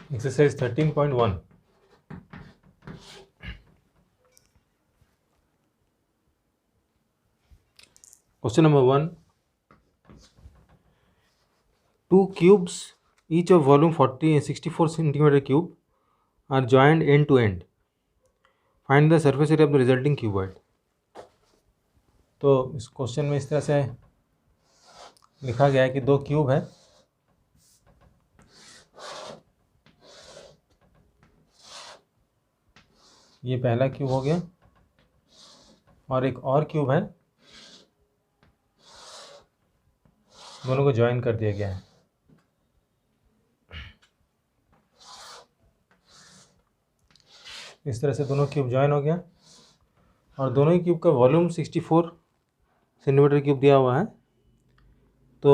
Exercise 13.1. Question number 1. Two cubes, each of volume 40 and 64 centimeter cube, are joined end to end. Find the surface area of the resulting cuboid. तो इस question में इस तरह से लिखा गया है कि दो क्यूब है, ये पहला क्यूब हो गया और एक और क्यूब है, दोनों को ज्वाइन कर दिया गया है। इस तरह से दोनों क्यूब ज्वाइन हो गया और दोनों ही क्यूब का वॉल्यूम 64 सेंटीमीटर क्यूब दिया हुआ है। तो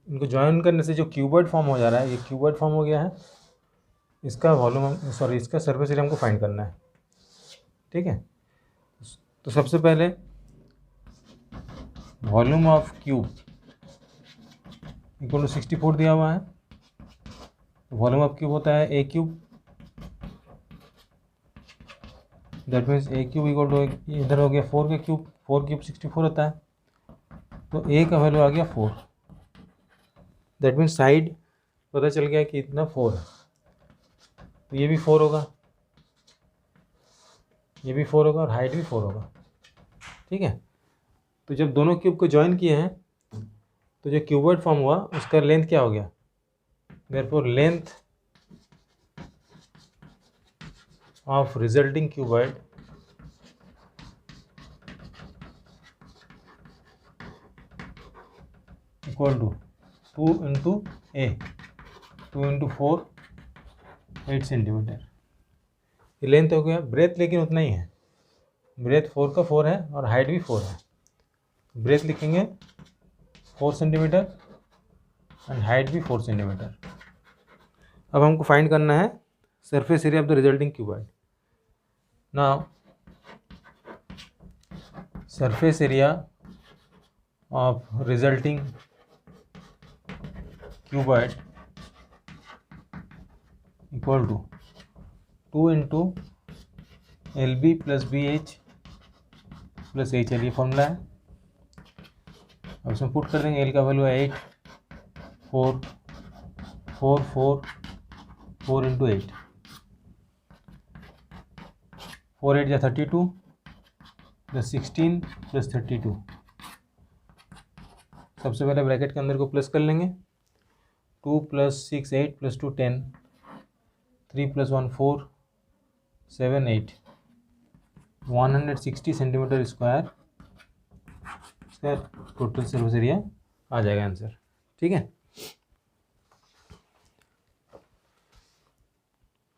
इनको ज्वाइन करने से जो क्यूबॉइड फॉर्म हो जा रहा है, ये क्यूबॉइड फॉर्म हो गया है। इसका वॉल्यूम इसका सरफेस एरिया हमको फाइंड करना है। ठीक है, तो सबसे पहले volume of cube equal to 64 दिया हुआ है। वॉल्यूम ऑफ क्यूब होता है a cube, that means a cube equal to, इधर हो गया 4 का क्यूब, 4 क्यूब 64 होता है, तो ए का वैल्यू आ गया 4। दैट मीन्स साइड पता चल गया कि इतना 4 है, तो ये भी 4 होगा, ये भी 4 होगा और हाइट भी 4 होगा। ठीक है, तो जब दोनों क्यूब को ज्वाइन किए हैं तो जो क्यूबॉइड फॉर्म हुआ उसका लेंथ क्या हो गया, therefore length of resulting cuboid equal to 2 into a, 2 into 4, 8 centimetre. ये लेंथ हो गया। ब्रेथ लेकिन उतना ही है, ब्रेथ 4 का 4 है और हाइट भी 4 है। ब्रेथ लिखेंगे 4 सेंटीमीटर एंड हाइट भी 4 सेंटीमीटर। अब हमको फाइंड करना है surface area of the resulting cuboid. Now surface area of resulting cuboid equal to 2 into l b plus b h plus h l, ये फॉर्मूला है। अब इसमें पुट कर देंगे, एल का वैल्यू है 8, 4, 4, 4, 4 इंटू 8, 4 8 या 32 प्लस 16 प्लस 32। सबसे पहले ब्रैकेट के अंदर को प्लस कर लेंगे। 2 plus 6 8 plus 2 10, 3 plus 1 4, 7 8, 160 centimetre square इसका टोटल सरफेस एरिया आ जाएगा आंसर। ठीक है,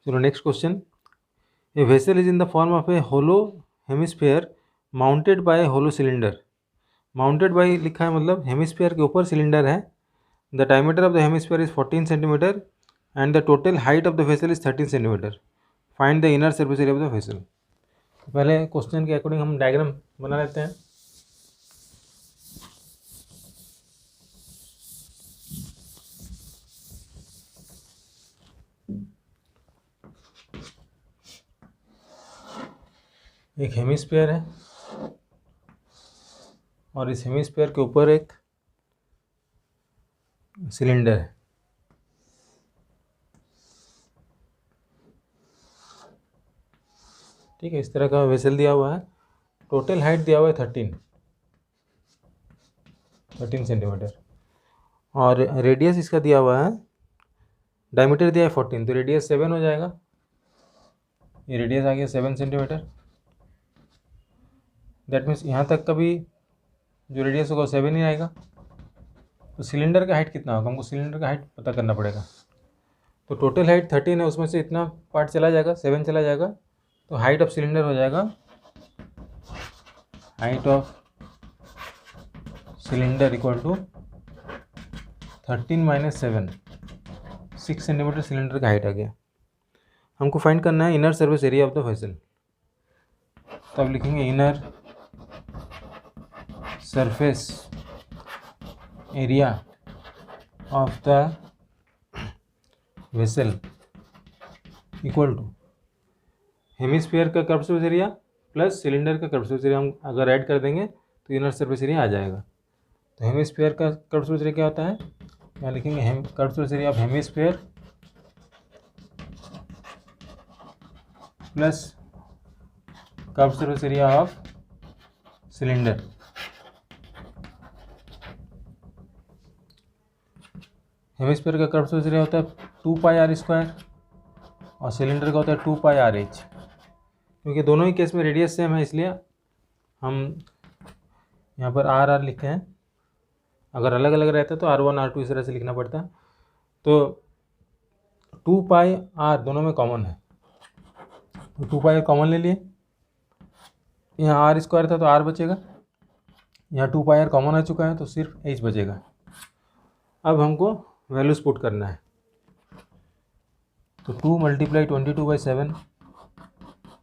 चलो next question. A vessel is in the form of a hollow hemisphere mounted by hollow cylinder. Mounted by लिखा है मतलब हेमिस्फीयर के ऊपर सिलेंडर है। The diameter of the hemisphere is 14 centimetre and the total height of the vessel is 13 centimetre. Find the inner surface area of the vessel. पहले question के according हम diagram बना लेते हैं। एक हेमिस्फीयर है और इस हेमिस्फीयर के ऊपर एक सिलेंडर है। ठीक है, इस तरह का वेसल दिया हुआ है। टोटल हाइट दिया हुआ है 13 सेंटीमीटर और रेडियस इसका दिया हुआ है, डायमीटर दिया है 14, तो रेडियस 7 हो जाएगा। ये रेडियस आ गया 7 सेंटीमीटर। दैट मीन्स यहाँ तक का भी जो रेडियस होगा 7 ही आएगा। तो सिलेंडर का हाइट कितना होगा, हमको सिलेंडर का हाइट पता करना पड़ेगा। तो टोटल हाइट 13 है, उसमें से इतना पार्ट चला जाएगा, 7 चला जाएगा, तो हाइट ऑफ सिलेंडर हो जाएगा, height of cylinder equal to 13 माइनस 7, 6 सेंटीमीटर सिलेंडर का हाइट आ गया। हमको फाइंड करना है inner surface area of the vessel. तब लिखेंगे inner surface area of the vessel equal to hemisphere का curve surface area plus cylinder का कर्व सरफेस एरिया हम अगर ऐड कर देंगे तो इनर सरफेस एरिया आ जाएगा। तो हेमिस्फीयर का कर्व सरफेस एरिया क्या होता है, यहाँ लिखेंगे curve surface area of hemisphere plus curve surface area of cylinder. Hemisphere का कर्व सरफेस एरिया होता है 2 पाई आर स्क्वायर और सिलेंडर का होता है 2 पाई आर एच। क्योंकि दोनों ही केस में रेडियस सेम है इसलिए हम यहाँ पर आर आर लिखे हैं। अगर अलग अलग रहता तो R1 R2 इस तरह से लिखना पड़ता। तो 2 पाई आर दोनों में कॉमन है, तो 2 पाई कॉमन ले लिए। यहाँ आर स्क्वायर था तो आर बचेगा, यहाँ 2 पाई आर कॉमन आ चुका है तो सिर्फ एच बचेगा। अब हमको वैल्यूज पुट करना है। तो 2 × 22/7,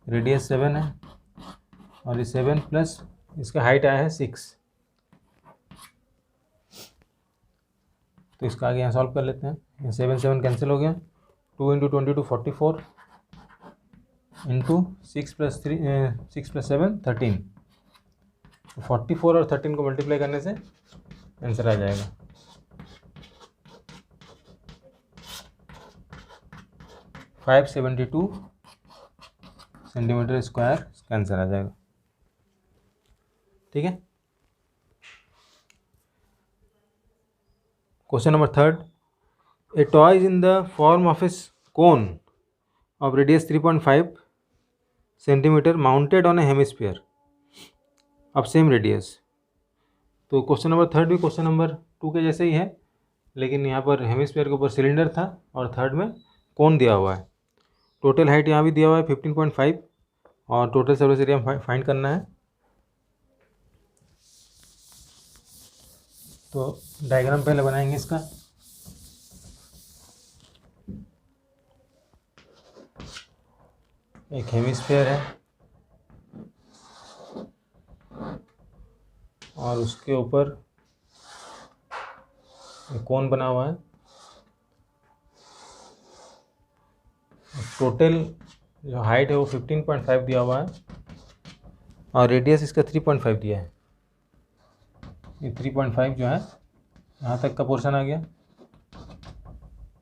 रेडियस 7 है और ये 7 प्लस इसका हाइट आया है 6। तो इसका आगे यहाँ सॉल्व कर लेते हैं। ये 7 कैंसिल हो गया। 2 × 22 44 इंटू 6 + 7 13। तो 44 और 13 को मल्टीप्लाई करने से आंसर आ जाएगा। तो 572 सेंटीमीटर स्क्वायर इसका आंसर आ जाएगा। ठीक है। Question number 3, A toy is in the form of A cone of radius 3.5 centimetre mounted on A hemisphere of same radius. तो क्वेश्चन नंबर 3 भी क्वेश्चन नंबर 2 के जैसे ही है, लेकिन यहाँ पर हेमिस्फीयर के ऊपर सिलेंडर था और थर्ड में कोन दिया हुआ है। टोटल हाइट यहाँ भी दिया हुआ है 15.5 और टोटल सरफेस एरिया फाइंड करना है। तो डायग्राम पहले बनाएंगे इसका। एक हेमिस्फीयर है और उसके ऊपर एक कोन बना हुआ है। टोटल जो हाइट है वो 15.5 दिया हुआ है और रेडियस इसका 3.5 दिया है। ये 3.5 जो है यहाँ तक का पोर्शन आ गया।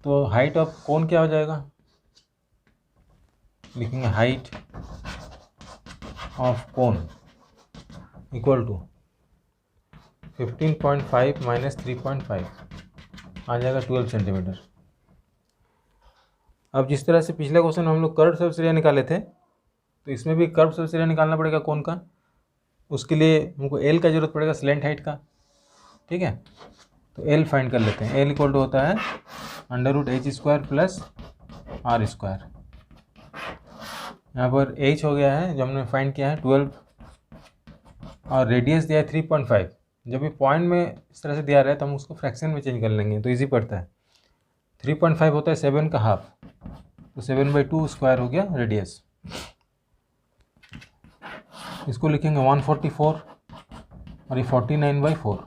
तो हाइट ऑफ कोन क्या हो जाएगा, लिखेंगे height of cone equal to 15.5 minus 3.5 आ जाएगा 12 सेंटीमीटर। अब जिस तरह से पिछले क्वेश्चन में हम लोग कर्व सरफेस एरिया निकाले थे, तो इसमें भी कर्व सरफेस एरिया निकालना पड़ेगा कोन का। उसके लिए हमको एल का जरूरत पड़ेगा स्लैंट हाइट का। ठीक है, तो एल फाइंड कर लेते हैं। एल इक्वल टू होता है √h² प्लस r²। यहाँ पर h हो गया है जो हमने फाइंड किया है 12 और रेडियस दिया है 3.5। जब भी पॉइंट में इस तरह से दिया रहा है तो हम उसको फ्रैक्शन में चेंज कर लेंगे तो इजी पड़ता है। 3.5 होता है 7 का हाफ, तो 7/2 स्क्वायर हो गया रेडियस। इसको लिखेंगे 144 और ये 49/4।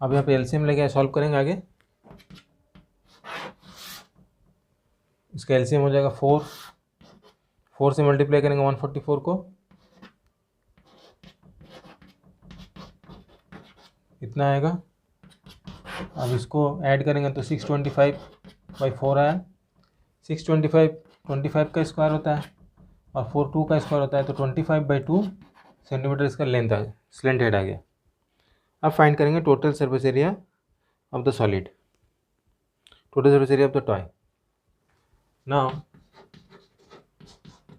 अब यहाँ पे एलसीएम लेके सॉल्व करेंगे आगे। इसका एलसीएम हो जाएगा 4 से मल्टीप्लाई करेंगे 144 को, इतना आएगा। अब इसको ऐड करेंगे तो 625/4 आया। 625 का स्क्वायर होता है और 4 2 का स्क्वायर होता है, तो 25/2 सेंटीमीटर इसका लेंथ आ गया, स्लैंट हेड आ गया। अब फाइंड करेंगे total surface area of the solid, total surface area of the toy. Now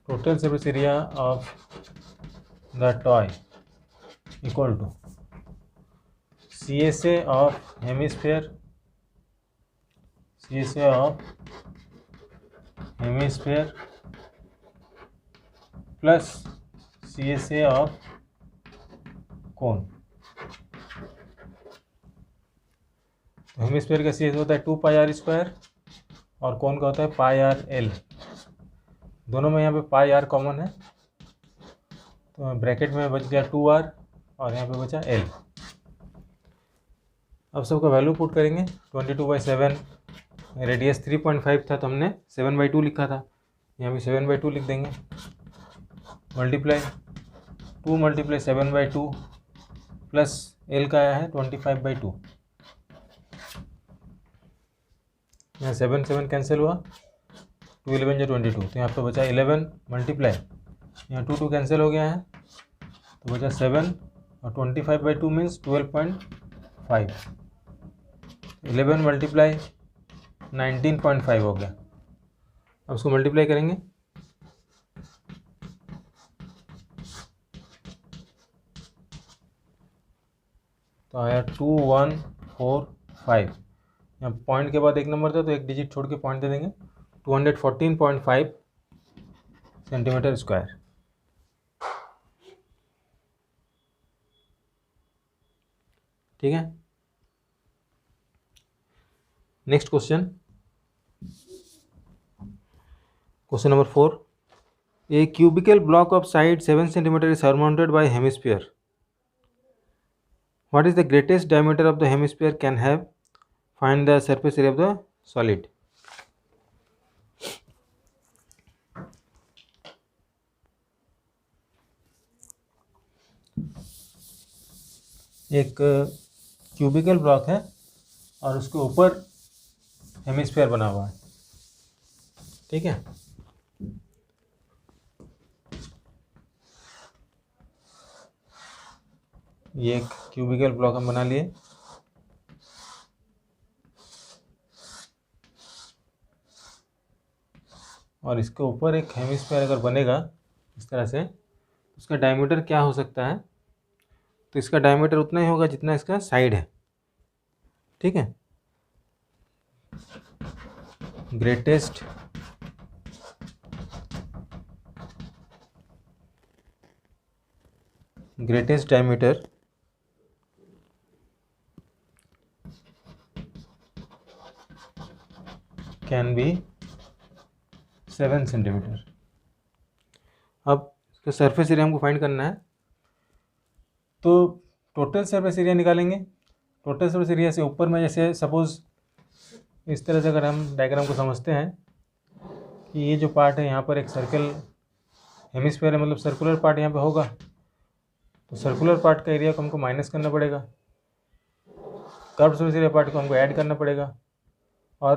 total surface area of the toy equal to CSA of hemisphere, CSA of hemisphere plus CSA of cone. तो hemisphere का CSA होता है 2 पाई r² और कोन का होता है पाई r/l। दोनों में यहाँ पे पाई r कॉमन है, तो ब्रैकेट में बच गया 2r और यहाँ पे बचा l। अब सबका वैल्यू पुट करेंगे। 22/7 रेडियस 3.5 था तो हमने 7/2 लिखा था, यहाँ भी 7/2 लिख देंगे। मल्टीप्लाई 2 × 7/2 प्लस एल का आया है 25/2। यहाँ 7 7 कैंसिल हुआ, 2 11 × 22, तो यहाँ पे बचा 11 मल्टीप्लाई, यहाँ 2 2 कैंसिल हो गया है तो बचा 7 और 25/2 मीन्स 12.5। 11 मल्टीप्लाई 19.5 हो गया। अब उसको मल्टीप्लाई करेंगे तो आया 2145। यहाँ पॉइंट के बाद एक नंबर था तो एक डिजिट छोड़ के पॉइंट दे देंगे, 214.5 सेंटीमीटर स्क्वायर। ठीक है, next question, question number 4। A cubical block of side 7 centimetre is surmounted by hemisphere. What is the greatest diameter of the hemisphere can have? Find the surface area of the solid. एक cubical block है और उसके ऊपर hemisphere बना हुआ है। ठीक है, ये एक क्यूबिकल ब्लॉक हम बना लिए, और इसके ऊपर एक हेमिस्फीयर अगर बनेगा इस तरह से, उसका डायमीटर क्या हो सकता है? तो इसका डायमीटर उतना ही होगा जितना इसका साइड है। ठीक है, greatest diameter can be 7 centimetre. अब इसका सरफेस एरिया हमको फाइंड करना है, तो टोटल सरफेस एरिया निकालेंगे। टोटल सरफेस एरिया से ऊपर में जैसे सपोज इस तरह से अगर हम डायग्राम को समझते हैं कि ये जो पार्ट है यहाँ पर एक सर्कल हेमिस्फीयर है, मतलब सर्कुलर पार्ट यहाँ पे होगा, तो सर्कुलर पार्ट का एरिया को हमको माइनस करना पड़ेगा, कर्व सरफेस एरिया पार्ट को हमको ऐड करना पड़ेगा, और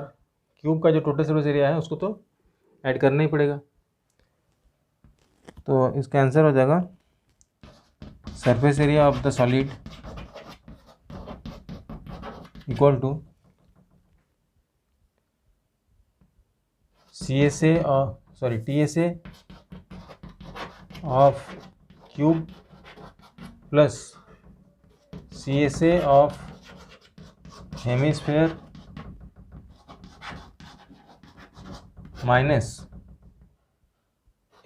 क्यूब का जो टोटल सरफेस एरिया है उसको तो ऐड करना ही पड़ेगा। तो इसका आंसर हो जाएगा surface area of the solid equal to TSA of cube plus CSA of hemisphere minus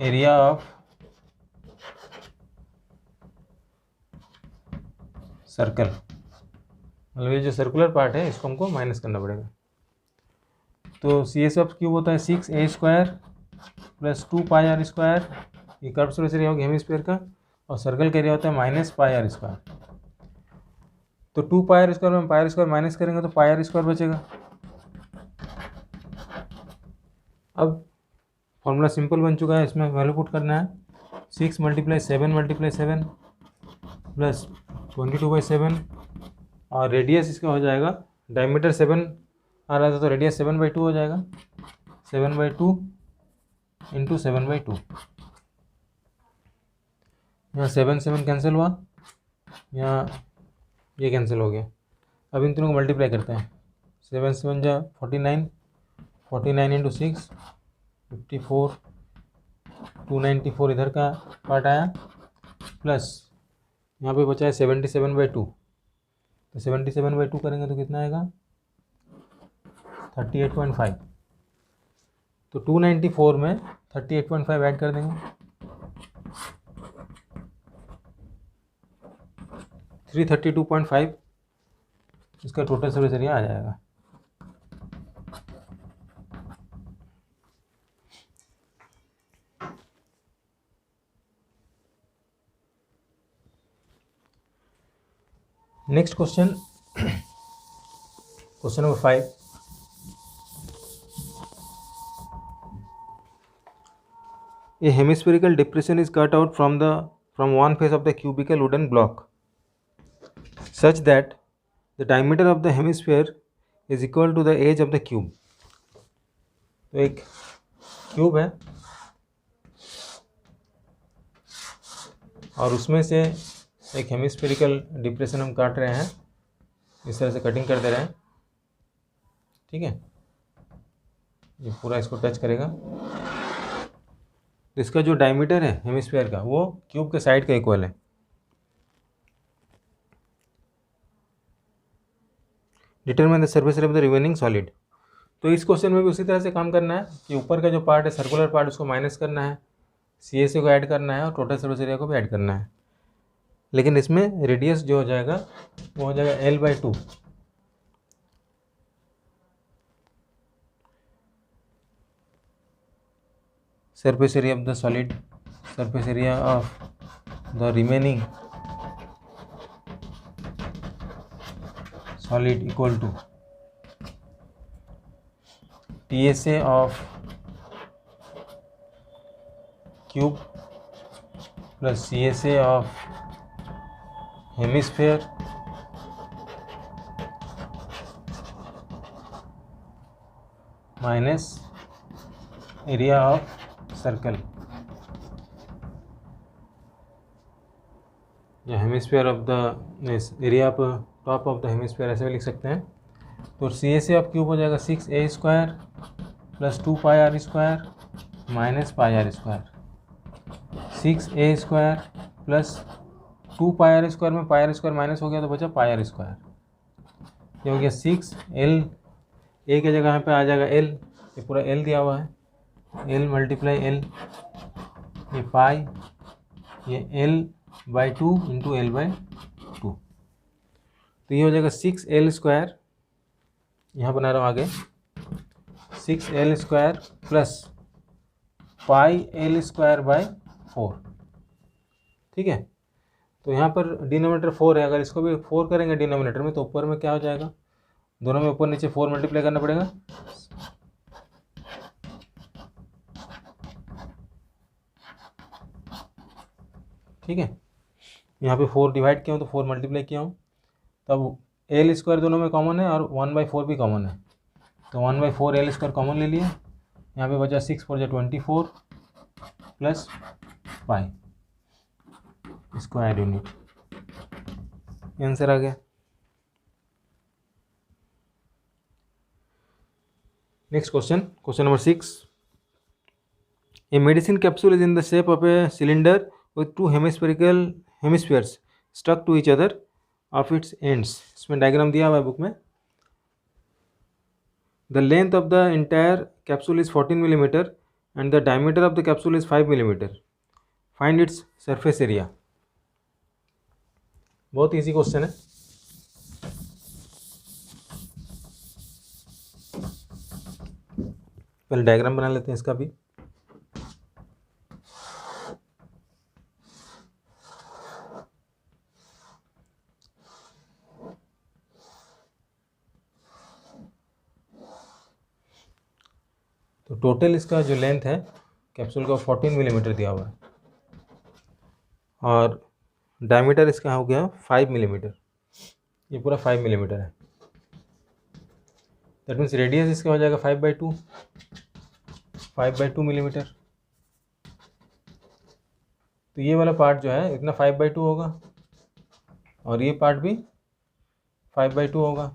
area of circle, मतलब ये जो सर्कुलर पार्ट है इसको हमको माइनस करना पड़ेगा। तो CSA ऑफ क्यूब होता है 6a² प्लस 2πr², ये कर्व सरफेस एरिया होगा हेमिस्फीयर का, और सर्कल का एरिया होता है -πr²। तो 2πr² में πr² माइनस करेंगे तो πr² बचेगा। अब फॉर्मूला सिंपल बन चुका है, इसमें वैल्यू पुट करना है, 6 × 7 प्लस 22/7, और रेडियस इसका हो जाएगा, डायमीटर 7 आ रहा था तो रेडियस 7/2 हो जाएगा, 7/2 × 7/2। यहाँ 7 7 कैंसिल हुआ, यहाँ ये कैंसिल हो गया। अब इन तीनों को मल्टीप्लाई करते हैं, 7 7 जा 49, 49 × 6 54, 294 इधर का पार्ट आया, प्लस यहाँ पे बचा है 77/2, तो 77/2 करेंगे तो कितना आएगा 38.5। तो 294 में 38.5 ऐड कर देंगे, 332.5 इसका टोटल सरफेस एरिया आ जाएगा। Next question, question number 5। A hemispherical depression is cut out from one face of the cubical wooden block such that the diameter of the hemisphere is equal to the edge of the cube. तो एक cube है और उसमें से एक hemispherical depression हम काट रहे हैं, इस तरह से कटिंग कर दे रहे हैं, ठीक है। ये पूरा इसको टच करेगा, इसका जो डायमीटर है हेमिस्फीयर का वो क्यूब के साइड का इक्वल है। Determine the surface area of the remaining solid. तो इस क्वेश्चन में भी उसी तरह से काम करना है कि ऊपर का जो पार्ट है सर्कुलर पार्ट उसको माइनस करना है, CSA को ऐड करना है और टोटल सरफेस एरिया को भी ऐड करना है। लेकिन इसमें रेडियस जो हो जाएगा वो हो जाएगा L/2। Surface area of the solid, surface area of the remaining solid equal to TSA of cube plus CSA of hemisphere minus area of circle। जो hemisphere of the area top of the hemisphere ऐसे भी लिख सकते हैं। तो CSA of cube हो जाएगा 6a² plus 2πr² minus πr²। 6a² plus 2πr² में πr² माइनस हो गया तो बचा πr²। ये हो गया 6l, a की जगह यहाँ पे आ जाएगा l, ये पूरा l दिया हुआ है, l मल्टीप्लाई l, ये पाई, ये l/2 इंटू l/2। तो ये हो जाएगा 6l², यहाँ बना रहा हूँ आगे, 6l² प्लस πl²/4, ठीक है। तो यहाँ पर डिनोमिनेटर 4 है, अगर इसको भी 4 करेंगे डिनोमिनेटर में तो ऊपर में क्या हो जाएगा, दोनों में ऊपर नीचे 4 मल्टीप्लाई करना पड़ेगा, ठीक है। यहाँ पे 4 डिवाइड किया हूँ तो 4 मल्टीप्लाई किया हूँ, तब l² दोनों में कॉमन है और 1/4 भी कॉमन है, तो 1/4 l² कॉमन ले लिया। यहाँ पे बचा 6 4 24 plus pi square unit, answer आ गया। Next question, question number 6। A medicine capsule is in the shape of a cylinder with 2 hemispheres stuck to each other of its ends। इसमें डायग्राम दिया हुआ है बुक में। The length of the entire capsule is 14 mm and the diameter of the capsule is 5 mm। Find its surface area। बहुत easy question है। पहले diagram बना लेते हैं इसका भी। तो टोटल इसका जो लेंथ है कैप्सूल का 14 मिलीमीटर दिया हुआ है और डायमीटर इसका हो गया 5 मिलीमीटर, ये पूरा 5 मिलीमीटर है। दैट मीन्स रेडियस इसका हो जाएगा 5/2 मिलीमीटर। तो ये वाला पार्ट जो है इतना 5/2 होगा और ये पार्ट भी 5/2 होगा।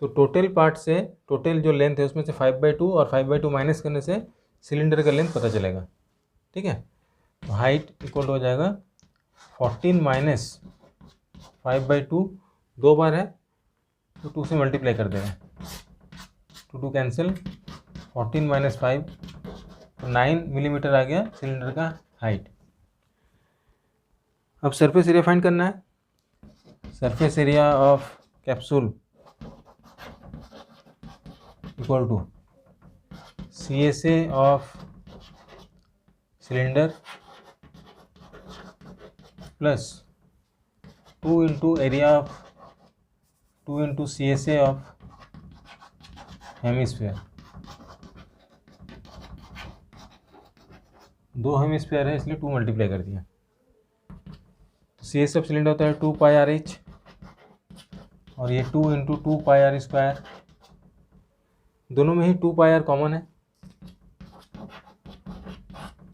तो टोटल पार्ट से टोटल जो लेंथ है उसमें से 5/2 और 5/2 माइनस करने से सिलेंडर का लेंथ पता चलेगा, ठीक है। तो हाइट इक्वल हो जाएगा 14 माइनस 5/2, 2 बार है तो 2 से मल्टीप्लाई कर देंगे, 2 कैंसिल, 14 माइनस 5 तो 9 मिलीमीटर आ गया सिलेंडर का हाइट। अब सरफेस एरिया फाइंड करना है। Surface area of capsule equal to CSA of cylinder plus 2 into area of 2 into CSA of hemisphere. 2 hemisphere है इसलिए 2 मल्टीप्लाई कर दिया। सी एस एफ सिलेंडर होता है 2 पाई आर एच, और ये 2 इंटू 2 पाई आर स्क्वायर, दोनों में ही 2 पाई आर कॉमन है।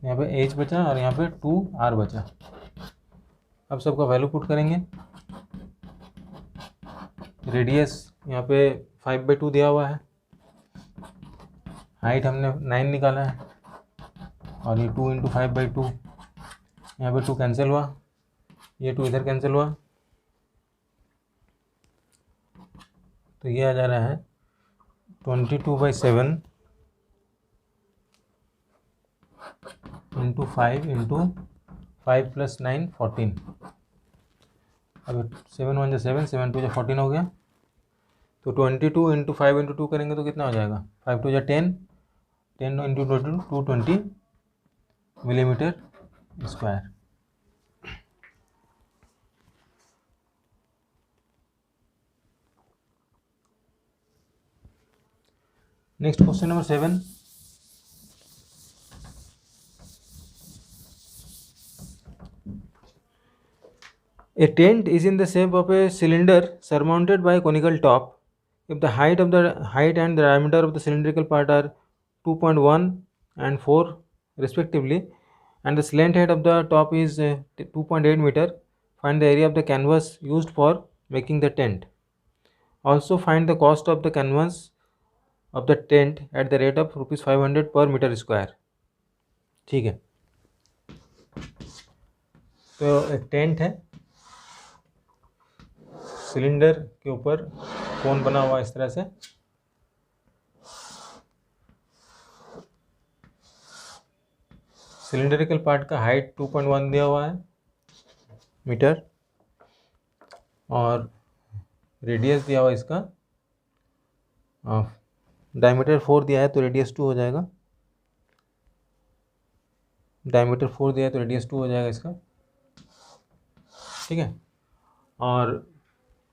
यहाँ पे एच बचा और यहाँ पे 2 आर बचा। अब सबका वैल्यू पुट करेंगे। रेडियस यहाँ पे 5/2 दिया हुआ है, हाइट हमने 9 निकाला है, और ये 2 इंटू 5/2, यहाँ पे 2 कैंसिल हुआ, ये 2 इधर कैंसिल हुआ, तो ये आ जा रहा है 22/7 इंटू 5 इंटू 5 + 9 14। अब 7 1 7, 7 2 14 हो गया। तो 22 इंटू 5 इंटू 2 करेंगे तो कितना हो जाएगा, 5 2 10, 10 into 220 millimetre square. Next question number 7। A tent is in the shape of a cylinder surmounted by a conical top. If the height and the diameter of the cylindrical part are 2.1 and 4 respectively, and the slant height of the top is 2.8 meter, find the area of the canvas used for making the tent. Also find the cost of the canvas of the tent at the rate of ₹500 per meter square. ठीक है, तो एक tent है, cylinder के ऊपर कोन बना हुआ इस तरह से, सिलेंडरिकल पार्ट का हाइट 2.1 दिया हुआ है मीटर, और रेडियस दिया हुआ इसका, डायमीटर 4 दिया है तो रेडियस 2 हो जाएगा, डायमीटर 4 दिया है तो रेडियस 2 हो जाएगा इसका, ठीक है। और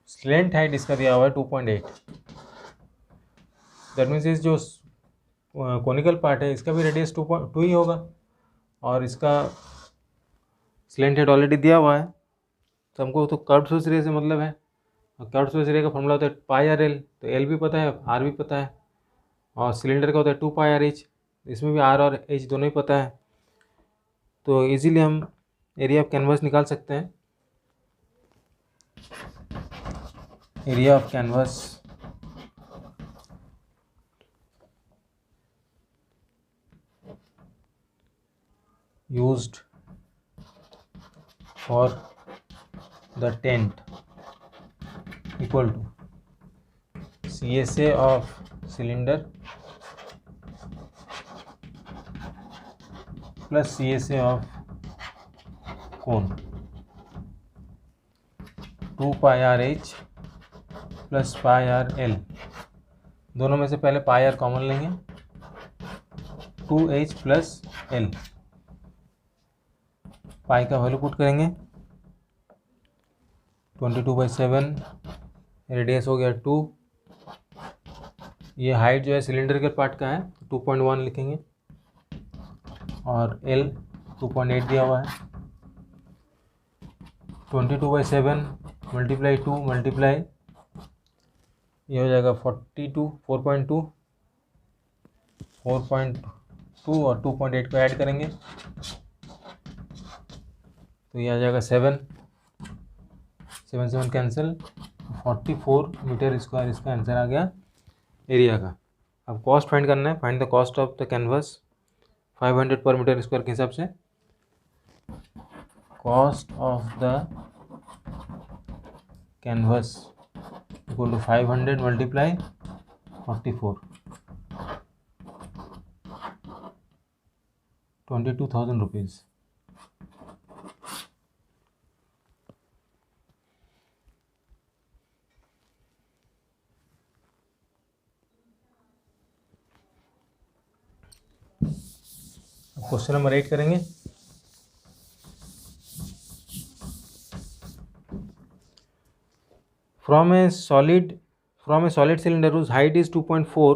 स्लेंट हाइट इसका दिया हुआ है 2.8, दैट मीन्स इस जो कोनिकल पार्ट है इसका भी रेडियस 2 ही होगा, और इसका स्लेंट हाइट ऑलरेडी दिया हुआ है, तो हमको तो कर्व सोर्स रे से मतलब है, और कर्व सोर्स रे का फॉर्मूला होता है पाई आर एल, तो एल भी पता है आर भी पता है, और सिलेंडर का होता है 2 पाई आर एच, इसमें भी आर और एच दोनों ही पता है, तो इजीली हम एरिया ऑफ कैनवस निकाल सकते हैं। Area of canvas used for the tent equal to CSA of cylinder plus CSA of cone, 2 pi r h plus pi r l, दोनों में से पहले पाई आर कॉमन लेंगे, 2h plus l, पाई का value put करेंगे, 22/7, रेडियस हो गया 2, ये हाइट जो है सिलेंडर के पार्ट का है 2.1 लिखेंगे, और एल 2.8 दिया हुआ है, 22/7 मल्टीप्लाई 2 मल्टीप्लाई ये हो जाएगा 42, 4.2, 4.2 और 2.8 को ऐड करेंगे तो ये आ जाएगा 7 7 कैंसिल, 44 मीटर स्क्वायर इसका आंसर आ गया एरिया का। अब कॉस्ट फाइंड करना है, find the cost of the canvas 500 per metre square के हिसाब से, cost of the canvas equal to 500 multiply 44, 22,000 rupees. Question number 8 करेंगे। From a solid cylinder whose height is 2.4,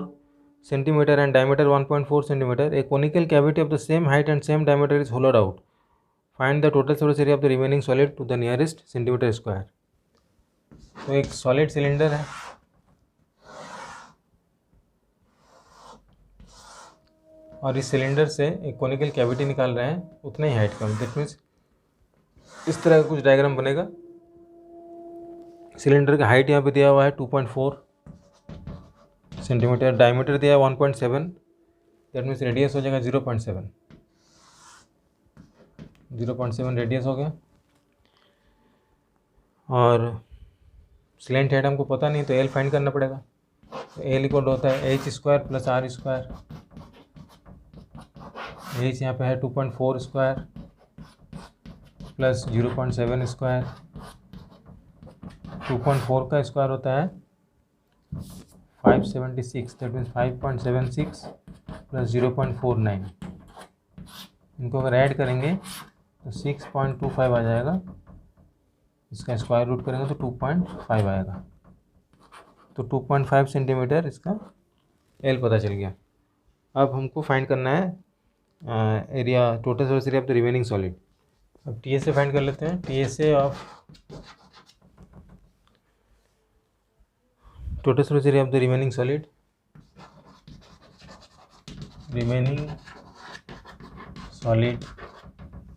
centimeter and diameter 1.4 centimeter. A conical cavity of the same height and same diameter is hollowed out. Find the total surface area of the remaining solid to the nearest centimeter square. तो एक solid cylinder है, और इस cylinder से एक conical cavity निकाल रहे हैं उतना ही हाइट का। दैट मीन्स इस तरह का कुछ डायग्राम बनेगा। सिलेंडर का हाइट यहाँ पे दिया हुआ है 2.4 सेंटीमीटर, डायमीटर दिया है 1.7, दैट मीन्स रेडियस हो जाएगा 0.7 रेडियस हो गया। और स्लैंट हाइट हमको पता नहीं, तो एल फाइंड करना पड़ेगा। तो एल इक्वल होता है h square plus r square. h यहाँ पे है 2.4 स्क्वायर प्लस 0.7 स्क्वायर। 2.4 का स्क्वायर होता है 576, दैट मीन्स 5.76 प्लस 0.49। इनको अगर ऐड करेंगे तो 6.25 आ जाएगा। इसका स्क्वायर रूट करेंगे तो 2.5 आएगा। तो 2.5 सेंटीमीटर इसका एल पता चल गया। अब हमको फाइंड करना है area, total surface area of the remaining solid. अब टी एस ए फाइंड कर लेते हैं। T S A of total surface area of the remaining solid,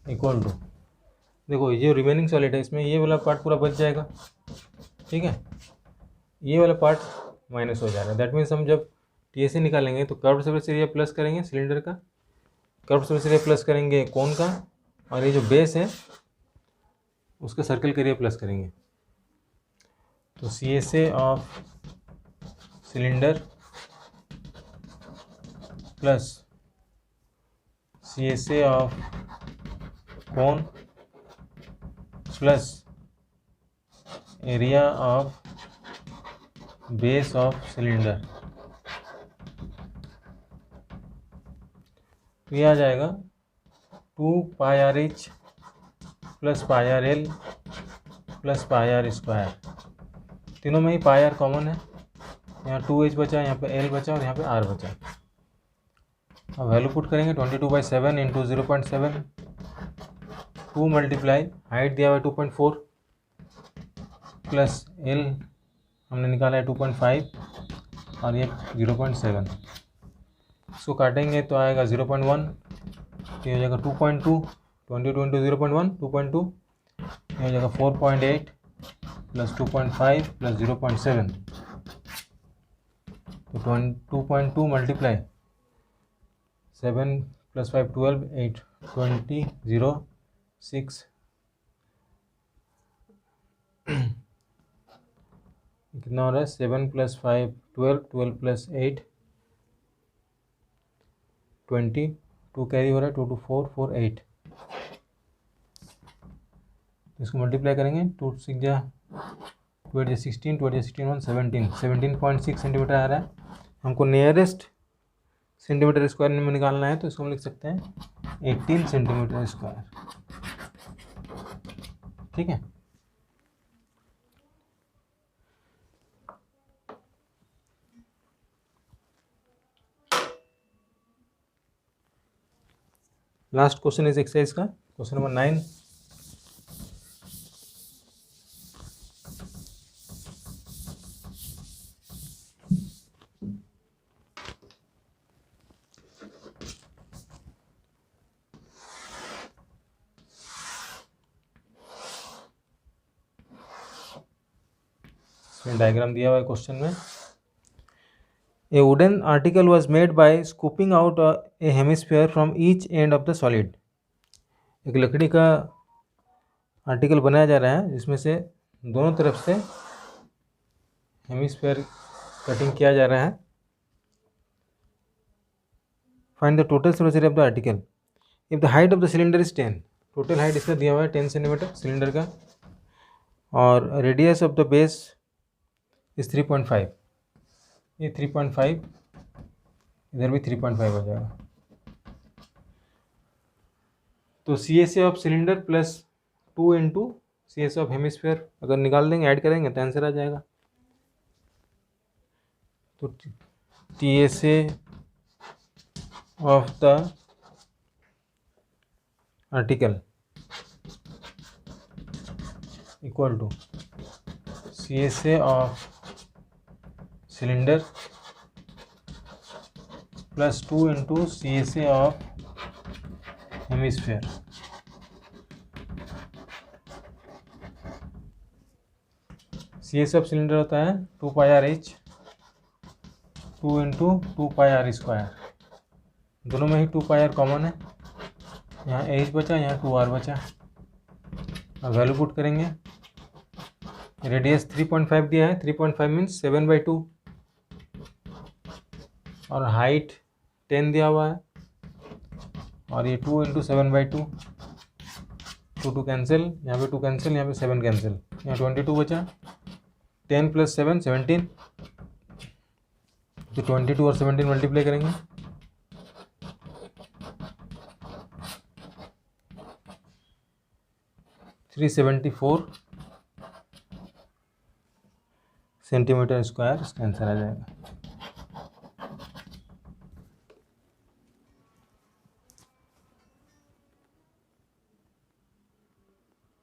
equal to, देखो ये रिमेनिंग सॉलिड है, इसमें ये वाला पार्ट पूरा बच जाएगा, ठीक है, ये वाला पार्ट माइनस हो जाएगा। दैट मीन्स हम जब टी एस ए निकालेंगे तो कर्व्ड सरफेस एरिया प्लस करेंगे सिलेंडर का, कर्व्ड सरफेस एरिया प्लस करेंगे कोन का, और ये जो बेस है उसका सर्कल का एरिया प्लस करेंगे। तो C S A of cylinder plus C S A of cone plus area of base of cylinder, तो ये आ जाएगा 2 pi r h plus pi r l plus pi r square. तीनों में ही पाई are common है, यहाँ 2h बचा, यहाँ पे l बचा और यहाँ पे r बचा। अब वैल्यू पुट करेंगे 22/7 इंटू 0.7, 2 मल्टीप्लाई हाइट दिया हुआ है 2.4 प्लस l हमने निकाला है 2.5 और ये 0.7। इसको काटेंगे तो आएगा 0.1, ये हो जाएगा 2.2, 22 इंटू 0.1 2.2, ये हो जाएगा 4.8 प्लस 2.5 प्लस 0.7, तो 2.2 मल्टीप्लाई 7 प्लस 5 12 8 20 0 6 कितना हो रहा है 7 प्लस 5 12 12 प्लस 8 20, 2 कैरी हो रहा है 2 2 4 4 8। इसको मल्टीप्लाई करेंगे 2 6 जा 2 8 16 2 8 16 1 17 17.6 सेंटीमीटर आ रहा है। हमको नियरेस्ट सेंटीमीटर स्क्वायर में निकालना है, तो इसको हम लिख सकते हैं 18 सेंटीमीटर स्क्वायर, ठीक है। लास्ट क्वेश्चन इज एक्सरसाइज का क्वेश्चन नंबर 9। डायग्राम दिया हुआ है क्वेश्चन में। A wooden article was made by scooping out a hemisphere from each end of the solid। एक लकड़ी का आर्टिकल बनाया जा रहा है जिसमें से दोनों तरफ से हेमिस्फीयर कटिंग किया जा रहा है। Find the total surface area of the article if the height of the cylinder is 10। Total height इसका दिया हुआ है 10 सेंटीमीटर सिलेंडर का, और radius of the base is 3.5। ये 3.5, इधर भी 3.5 हो जाएगा। तो C S A of cylinder plus 2 into C S A of hemisphere अगर निकाल देंगे, ऐड करेंगे तो आंसर आ जाएगा। तो TSA of the article equal to CSA of cylinder plus 2 into CSA of hemisphere. CSA of cylinder होता है 2 pi r h, 2 into 2 pi r square, दोनों में ही 2 पाई आर कॉमन है, यहाँ एच बचा, यहाँ 2 आर बचा। अब वैल्यू पुट करेंगे। रेडियस 3.5 दिया है, 3.5 मीन्स 7/2, और हाइट 10 दिया हुआ है, और ये 2 इंटू 7/2, 2 कैंसिल, यहाँ पे 2 कैंसिल, यहाँ पे 7 कैंसिल, यहाँ 22 बचा, 10 + 7 17, तो 22 और 17 मल्टीप्लाई करेंगे, (374 सेंटीमीटर स्क्वायर इसका आंसर आ जाएगा।